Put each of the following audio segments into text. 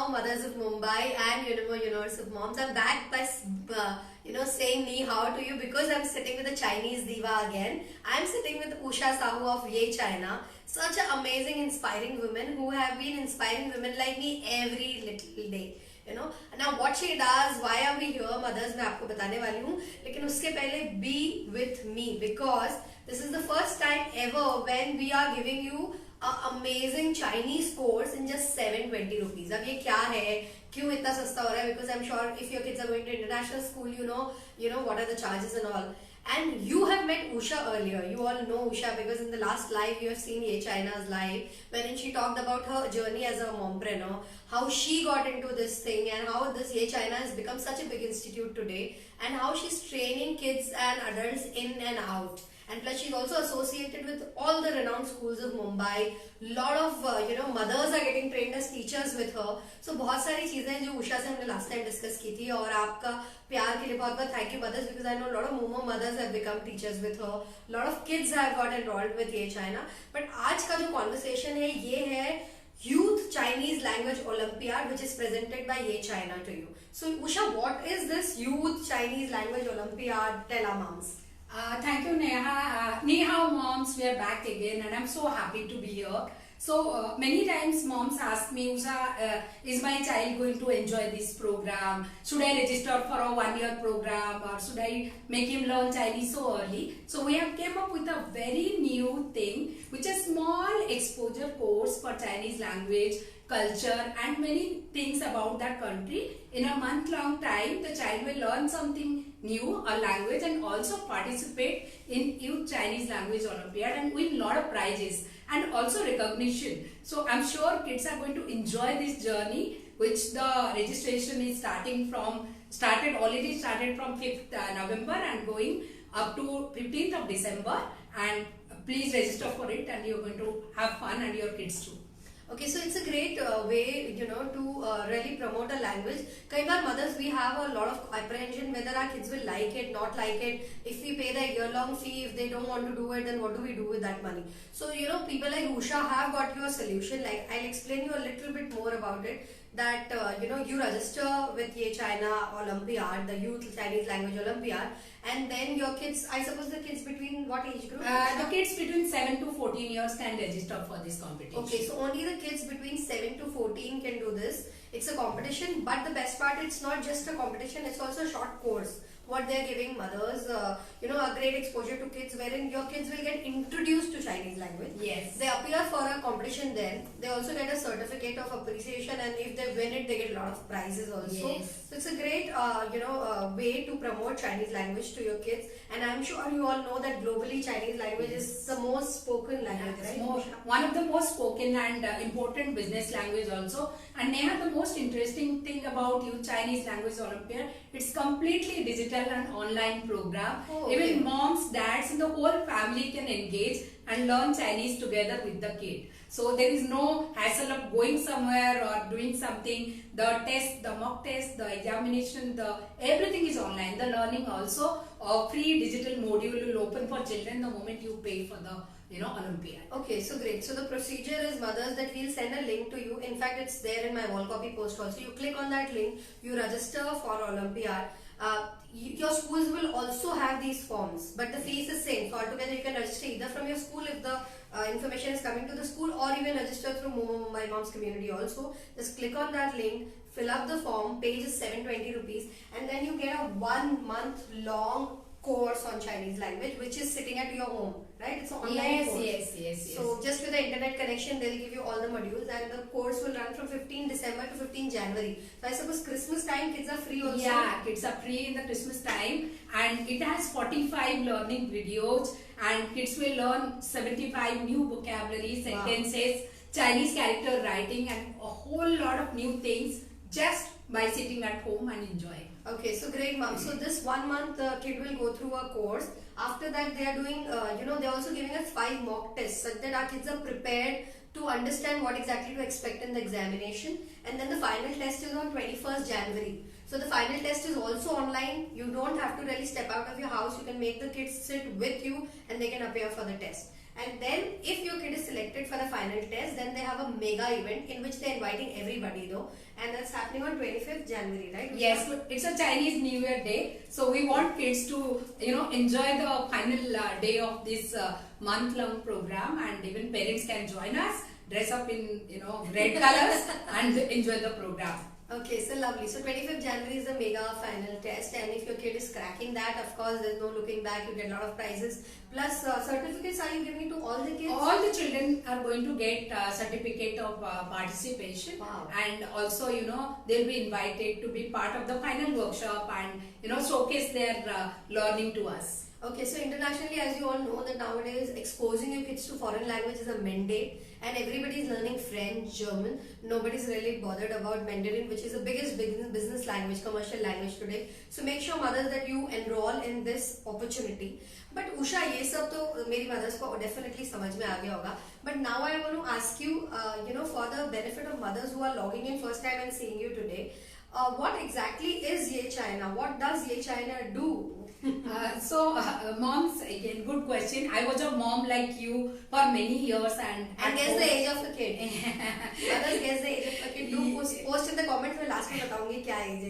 Hao Mothers of Mumbai and Universe of Moms. I'm back by saying Ni Hao to you because I'm sitting with a Chinese diva again. I'm sitting with Usha Sahu of Ye China. Such an amazing, inspiring women who have been inspiring women like me every little day. Now what she does, why are we here mothers, मैं आपको बताने वाली हूँ. लेकिन उसके पहले be with me because this is the first time ever when we are giving you amazing Chinese course in just 720 rupees. अब ये क्या है, क्यों इतना सस्ता हो रहा है? Because I'm sure if your kids are going to international school, you know what are the charges and all. And you have met Usha earlier. You all know Usha because in the last live you have seen Ye China's live wherein she talked about her journey as a mompreneur, how she got into this thing and how this Ye China has become such a big institute today and how she's training kids and adults in and out. And plus she's also associated with all the renowned schools of Mumbai. Lot of mothers are getting trained as teachers with her. So बहुत सारी चीजें हैं जो उषा से हमने last time discuss की थी और आपका प्यार के लिए बहुत बहुत thank you mothers because I know a lot of Momo mothers have become teachers with her. Lot of kids have got enrolled with Ye China. But आज का जो conversation है ये है Youth Chinese Language Olympiad which is presented by Ye China to you. So Usha, what is this Youth Chinese Language Olympiad? Tell our moms. Thank you, Neha. Ni Hao moms, we are back again and I'm so happy to be here. So many times moms ask me, Usha, is my child going to enjoy this program? Should I register for a 1-year program or should I make him learn Chinese so early? So we have came up with a very new thing which is small exposure course for Chinese language, culture and many things about that country. In a month-long time, the child will learn something new, a language and also participate in Youth Chinese Language Olympiad and win a lot of prizes and also recognition. So I'm sure kids are going to enjoy this journey which the registration is started from 5th November and going up to 15th of December and please register for it and you're going to have fun and your kids too. Okay, so it's a great way, to really promote a language. कई बार mothers, we have a lot of apprehension whether our kids will like it, not like it. If we pay the year-long fee, if they don't want to do it, then what do we do with that money? So, people like Usha have got you a solution. Like, I'll explain you a little bit more about it. That, you register with Ye China Olympiad, the Youth Chinese Language Olympiad, and then your kids, I suppose the kids between what age group? The kids between 7 to 14 years can register for this competition. Okay, so only the kids between 7 to 14 can do this. It's a competition, but the best part, it's not just a competition, it's also a short course. What they're giving mothers, a great exposure to kids wherein your kids will get introduced to Chinese language. Yes. They appear for a competition then. They also get a certificate of appreciation and if they win it, they get a lot of prizes also. Yes. So it's a great, way to promote Chinese language to your kids. And I'm sure you all know that globally Chinese language is the most spoken language, right? One of the most spoken and important business language also. And Neha, the most interesting thing about Youth Chinese Language Olympiad, it's completely digital and online program. Oh, okay. Even moms, dads and the whole family can engage and learn Chinese together with the kid. So there is no hassle of going somewhere or doing something. The test, the mock test, the examination, everything is online. The learning also, a free digital module will open for children the moment you pay for the Olympiad. Okay, so great. So the procedure is mothers that we'll send a link to you. In fact, it's there in my wall copy post also. You click on that link, you register for Olympiad. Your schools will also have these forms, but the fees is same. So altogether, you can register either from your school if the information is coming to the school, or even register through Momo My Mom's community also. Just click on that link, fill up the form. Page is 720 rupees, and then you get a 1 month long course on Chinese language, which is sitting at your home, right? It's an online course. Yes. So just with the internet connection, they'll give you all the modules, and the course will run from 15 December to 15 January. So I suppose Christmas time kids are free also. Yeah, kids are free in the Christmas time, and it has 45 learning videos, and kids will learn 75 new vocabulary, sentences, Chinese character writing, and a whole lot of new things just by sitting at home and enjoying. Okay, so great, mom. So this 1 month kid will go through a course. After that, they are doing, they're also giving us 5 mock tests so that our kids are prepared to understand what exactly to expect in the examination. And then the final test is on 21st January. So the final test is also online. You don't have to really step out of your house. You can make the kids sit with you and they can appear for the test. And then if your kid is selected for the final test, then they have a mega event in which they're inviting everybody though, and that's happening on 25th January, right? Yes, it's a Chinese New Year day, so we want kids to enjoy the final day of this month-long program, and even parents can join us, dress up in red colors and enjoy the program. Okay, so lovely. So 25th January is the mega final test, and if your kid is cracking that, of course, there's no looking back. You get a lot of prizes. Plus, certificates are you giving to all the kids? All the children are going to get certificate of participation. Wow. And also, they'll be invited to be part of the final workshop and, showcase their learning to us. Okay, so internationally, as you all know, that nowadays exposing your kids to foreign language is a mandate, and everybody is learning French, German. Nobody's really bothered about Mandarin, which is the biggest business language, commercial language today. So make sure mothers that you enroll in this opportunity. But Usha, ये सब तो मेरी mothers को definitely समझ में आ गया होगा. But now I want to ask you, for the benefit of mothers who are logging in first time and seeing you today, what exactly is Ye China? What does Ye China do? Moms, again, good question. I was a mom like you for many years and guess the age of the kid. Mothers, guess the age of the kid. Do post in the comments. मैं last में बताऊंगी क्या age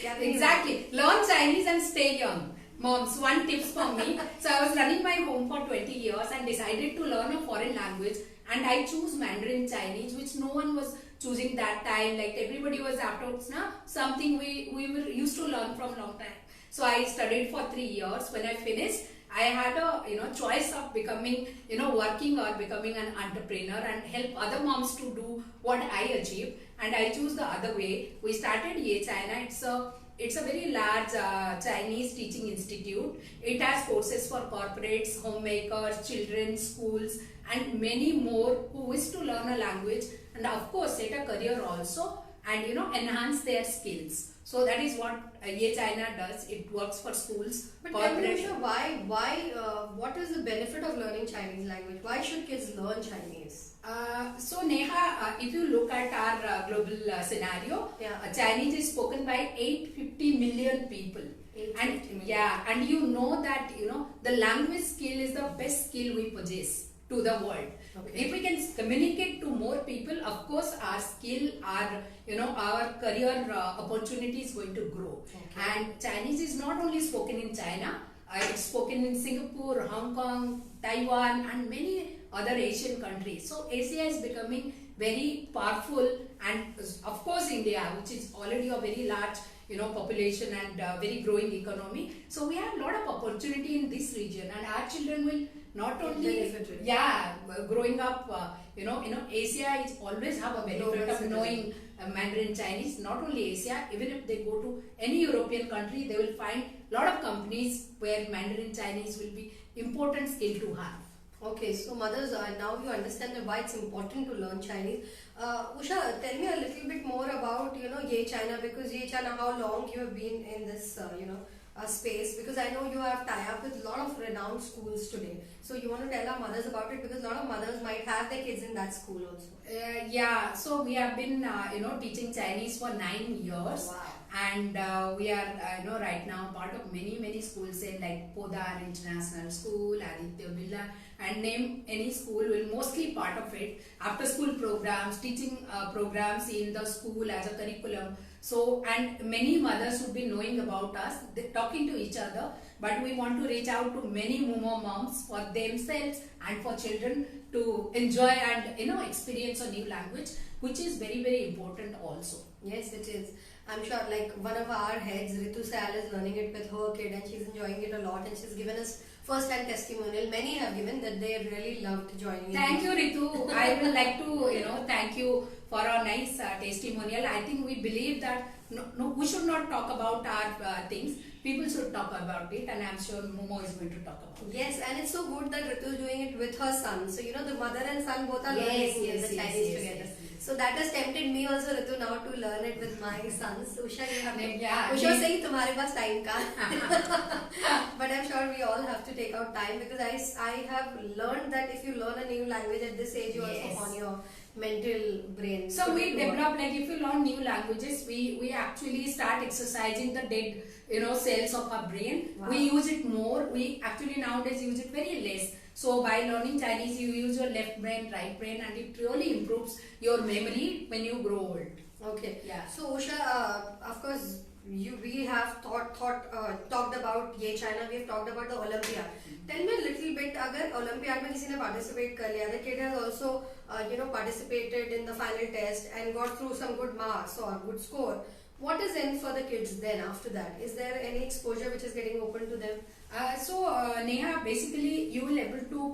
है. Exactly. Learn Chinese and stay young. Moms, one tips for me. So I was running my home for 20 years and decided to learn a foreign language, and I choose Mandarin Chinese, which no one was choosing that time. Like everybody was afterwards now, something we were used to learn from long time. So I studied for 3 years. When I finished, I had a choice of becoming working or becoming an entrepreneur and help other moms to do what I achieved, and I choose the other way. We started Ye China. It's a very large Chinese teaching institute. It has courses for corporates, homemakers, children, schools, and many more who wish to learn a language and of course set a career also, and enhance their skills. So that is what Ye China does. It works for schools. But tell me, Usha, what is the benefit of learning Chinese language? Why should kids learn Chinese? So Neha, if you look at our global scenario, Chinese is spoken by 850 million people. And you know that the language skill is the best skill we possess to the world. Okay. If we can communicate to more people, of course our skill, our career opportunity is going to grow. Okay. And Chinese is not only spoken in China, it's spoken in Singapore, Hong Kong, Taiwan, and many other Asian countries. So Asia is becoming very powerful, and of course India, which is already a very large population and very growing economy. So we have a lot of opportunity in this region, and our children will not only growing up Asia is always have a benefit of knowing Mandarin Chinese. Not only Asia, even if they go to any European country, they will find a lot of companies where Mandarin Chinese will be important skill to have. Okay, so mothers, now you understand why it's important to learn Chinese. Usha, tell me a little bit more about Ye China, because Ye China, how long you have been in this space, because I know you have tie up with a lot of renowned schools today. So you want to tell our mothers about it, because a lot of mothers might have their kids in that school also. So we have been teaching Chinese for 9 years. Wow. And we are right now part of many schools like Podar International School, Aditya Birla, and name any school will mostly part of it. After school programs, teaching programs in the school as a curriculum. So, and many mothers would be knowing about us, talking to each other, but we want to reach out to many more moms for themselves and for children to enjoy and experience a new language, which is very important also. Yes, it is. I'm sure, like one of our heads, Ritu Sayal, is learning it with her kid, and she's enjoying it a lot, and she's given us first-hand testimonial. Many have given that they really loved joining. Thank you, Ritu. I would like to thank you for a nice testimonial. I think we believe that we should not talk about our things. People should talk about it, and I'm sure Momo is going to talk about it. Yes, and it's so good that Ritu is doing it with her son. So the mother and son both are learning the Chinese together. Yes. So that has tempted me also, Ritu, now to learn it with my sons. Usha, you have Usha saying तुम्हारे पास time का. But I'm sure we all have to take out time, because I have learned that if you learn a new language at this age, you also hone your mental brain. So we develop, like if you learn new languages, we actually start exercising the dead cells of our brain. Wow. We use it more. We actually nowadays use it very less. So by learning Chinese, you use your left brain, right brain, and it really improves your memory when you grow old. Okay. Yeah. So Usha, of course, we have talked about ये China. We have talked about the Olympiad. Tell me a little bit. अगर Olympiad में किसी ने participate कर लिया, the kid has also participated in the final test and got through some good marks or good score. What is in for the kids then after that? Is there any exposure which is getting open to them? Neha, basically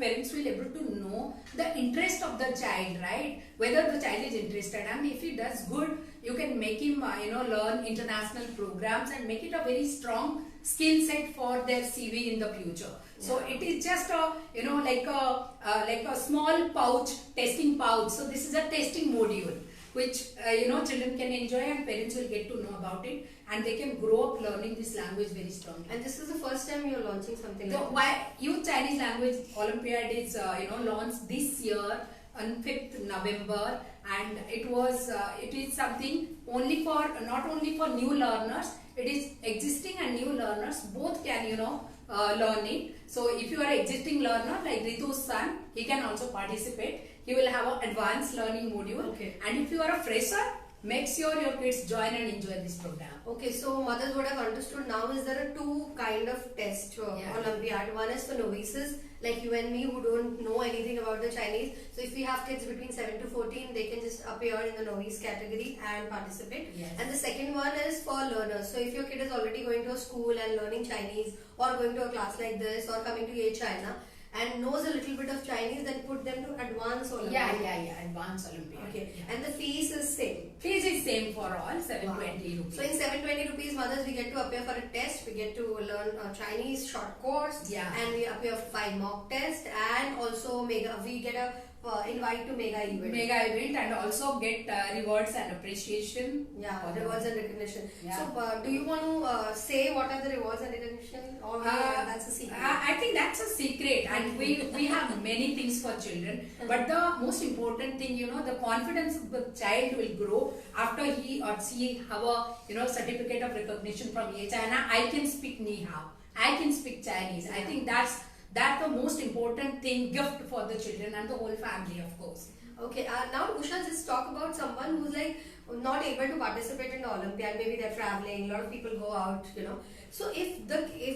parents will able to know the interest of the child, right? Whether the child is interested, and if he does good, you can make him learn international programs and make it a very strong skill set for their CV in the future. So it is just a like a small pouch, testing pouch. So this is a testing module which children can enjoy, and parents will get to know about it, and they can grow up learning this language very strongly. And this is the first time you're launching something The like why Youth Chinese Language Olympiad is launched this year on 5th November, and it is something only for not only for new learners. It is existing and new learners both can learn it. So if you are an existing learner like Ritu's son, he can also participate. He will have an advanced learning module. Okay. And if you are a fresher, make sure your kids join and enjoy this program. Okay, so mothers, what I've understood now is there are two kind of test Olympiad. One is for novices like you and me who don't know anything about the Chinese. So if we have kids between 7 to 14, they can just appear in the novice category and participate. Yes. And the second one is for learners. So if your kid is already going to a school and learning Chinese, or going to a class like this, or coming to Ye China and knows a little bit of Chinese, then put them to advanced Olympiad. Advanced Olympiad. Okay. Yeah. And the fees is same. Fees is same for all, 720 rupees. So in 720 rupees, mothers, we get to appear for a test, we get to learn a Chinese short course, Yeah. and we appear for 5 mock tests, and also we get a invite to mega event. Mega event, and also get rewards and appreciation. Yeah, for rewards and recognition. Yeah. So do you want to say what are the rewards and recognition, or that's a secret? I think that's a secret, and we have many things for children, but the most important thing, the confidence of the child will grow after he or she have a certificate of recognition from Ye China. I can speak Ni Hao, I can speak Chinese. I think that's the most important thing, gift for the children and the whole family, of course. Okay, now Usha, just talk about someone who's like not able to participate in the Olympiad. Maybe they're traveling. A lot of people go out, So if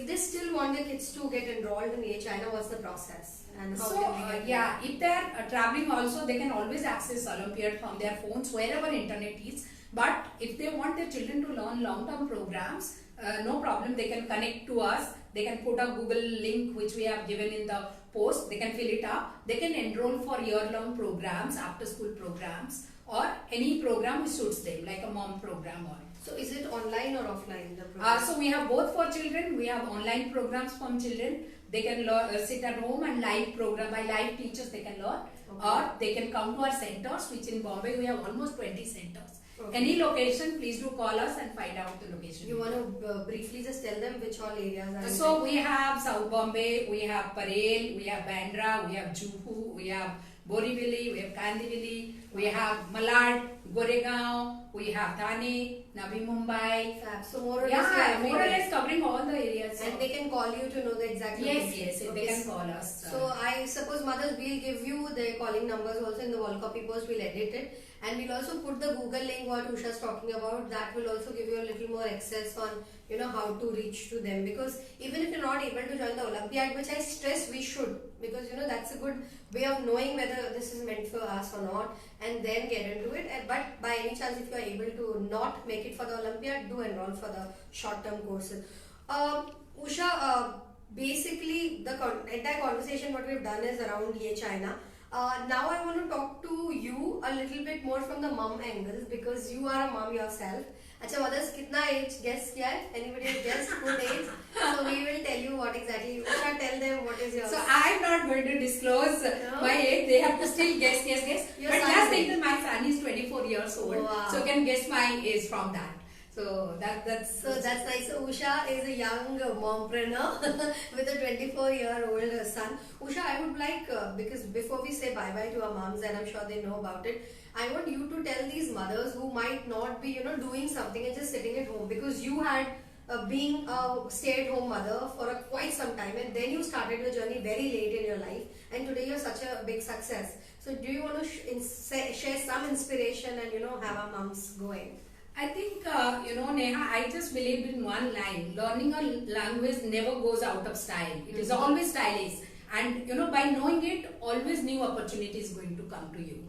they still want their kids to get enrolled in Ye China, what's the process? And how So can they get if they are traveling also, they can always access Olympiad from their phones wherever internet is. But if they want their children to learn long-term programs, no problem. They can connect to us. They can put a Google link which we have given in the post. They can fill it up. They can enroll for year-long programs, after-school programs, or any program which suits them, like a mom program or. So is it online or offline, the program? So we have both for children. We have online programs from children. They can sit at home and live program by live teachers they can learn. Okay. Or they can come to our centers, which in Bombay we have almost 20 centers. Okay. Any location, please do call us and find out the location. You want to briefly just tell them which all areas are So we have South Bombay, we have Parel, we have Bandra, we have Juhu, we have Borivali, we have Kandivali, we have Malad, Goregaon, we have Thane, Navi Mumbai. Fab. So more or less, Yeah, more or everywhere. less covering all the areas. And they can call you to know the exact Yes, location. yes, they Okay. can call us. So I suppose mothers, we'll give you their calling numbers also in the wall copy post. We'll edit it, and we'll also put the Google link what Usha's talking about. That will also give you a little more access on how to reach to them, because even if you're not able to join the Olympiad, which I stress we should, because that's a good way of knowing whether this is meant for us or not, and then get into it. But by any chance, if you are able to not make it for the Olympiad, do enroll for the short-term courses. Usha, basically the entire conversation what we've done is around Ye China. Now I want to talk to you a little bit more from the mom angles, because you are a mom yourself. Acha mothers, kitna age guess kiya hai? Anybody has guessed good age? So we will tell you what exactly. Usha, tell them what is yours. So I'm not going to disclose my age. They have to still guess. Your But son just is think that my son is 24 years old. Wow. So you can guess my age from that. So that's nice. So Usha is a young mompreneur with a 24-year-old son. Usha, I would like, because before we say bye-bye to our moms, and I'm sure they know about it, I want you to tell these mothers who might not be, doing something and just sitting at home, because you had being a stay-at-home mother for quite some time, and then you started your journey very late in your life, and today you're such a big success. So, do you want to share some inspiration and have our moms going? I think, Neha, I just believe in one line. Learning a language never goes out of style. It is always stylish. And, by knowing it, always new opportunity is going to come to you.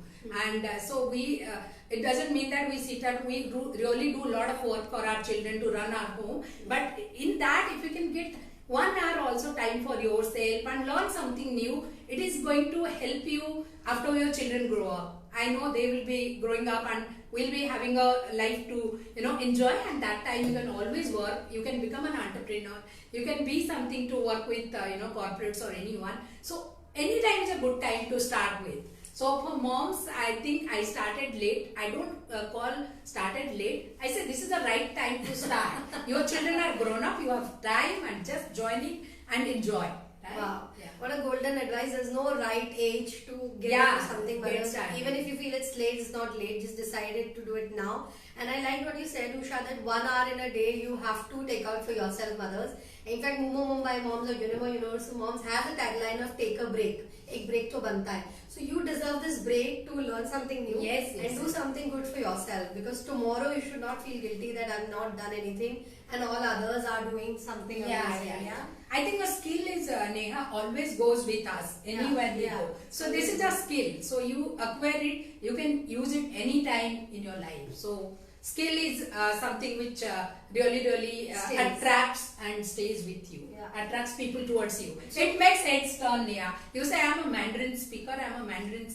And so it doesn't mean that we sit at, we really do a lot of work for our children to run our home. But in that, if you can get 1 hour also time for yourself and learn something new, it is going to help you after your children grow up. I know they will be growing up and will be having a life to enjoy, and that time you can always work. You can become an entrepreneur. You can be something to work with corporates or anyone. So any time is a good time to start with. So for moms, I think I started late. I don't call started late. I say this is the right time to start. Your children are grown up. You have time and just join it and enjoy. Right? Wow. Yeah. What a golden advice. There's no right age to get into something. But even if you feel it's late, it's not late. Just decided to do it now. And I liked what you said, Usha, that 1 hour in a day you have to take out for yourself, mothers. In fact, Mumbai moms or Universal moms have the tagline of take a break. Ek break to banta hai. So you deserve this break to learn something new and do something good for yourself. Because tomorrow you should not feel guilty that I've not done anything and all others are doing something amazing. Yeah. I think a skill is, Neha, always goes with us anywhere we go. So this is a skill. So you acquire it, you can use it anytime in your life. So skill is something which really attracts and stays with you. Attracts people towards you. It makes heads turn, Neha. You say, I'm a Mandarin speaker, I'm a Mandarin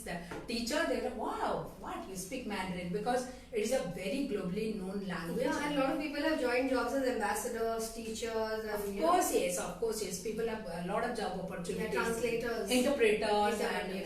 teacher. They're like, wow, what? You speak Mandarin? Because it is a very globally known language. Yeah, and a lot of people have joined jobs as ambassadors, teachers. And, of course, yes. People have a lot of job opportunities. Translators. Interpreters and,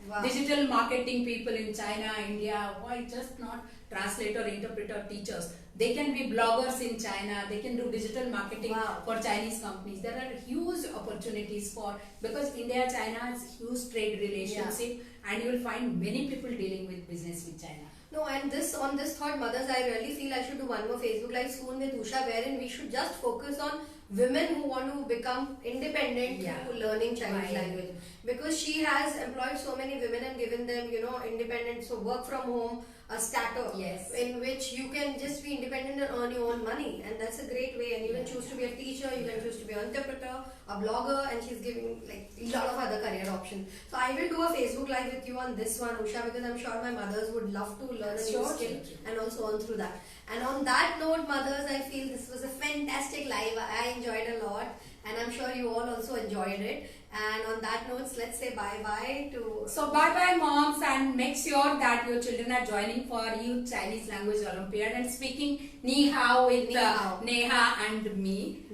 Wow. Digital marketing people in China, India. Why just not translator, interpreter, teachers? They can be bloggers in China. They can do digital marketing for Chinese companies. There are huge opportunities because India, China has huge trade relationship, and you will find many people dealing with business with China. No, and on this thought, mothers, I really feel I should do one more Facebook Live soon with Usha, wherein we should just focus on women who want to become independent through learning Chinese language. Because she has employed so many women and given them, independence, so work from home, a starter in which you can just be independent and earn your own money, and that's a great way. And you can choose to be a teacher, you can choose to be an interpreter, a blogger, and she's giving like a lot of other career options. So I will do a Facebook Live with you on this one, Usha, because I'm sure my mothers would love to learn a new skill and also earn through that. And on that note, mothers, I feel this was a fantastic live. I enjoyed a lot, and I'm sure you all also enjoyed it. And on that note, let's say bye-bye to... So bye-bye moms, and make sure that your children are joining for Youth Chinese Language Olympiad and speaking Ni Hao with Neha and me.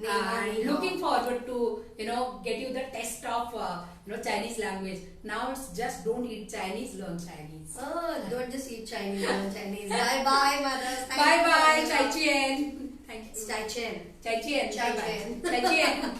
Looking forward to, get you the test of, Chinese language. Now it's just don't eat Chinese, learn Chinese. Oh, don't just eat Chinese, learn Chinese. Bye-bye, mothers. Bye-bye, Chai Chien. Thank you. Chai Chien. Chai Chien. Chai Chien. Chai Chien.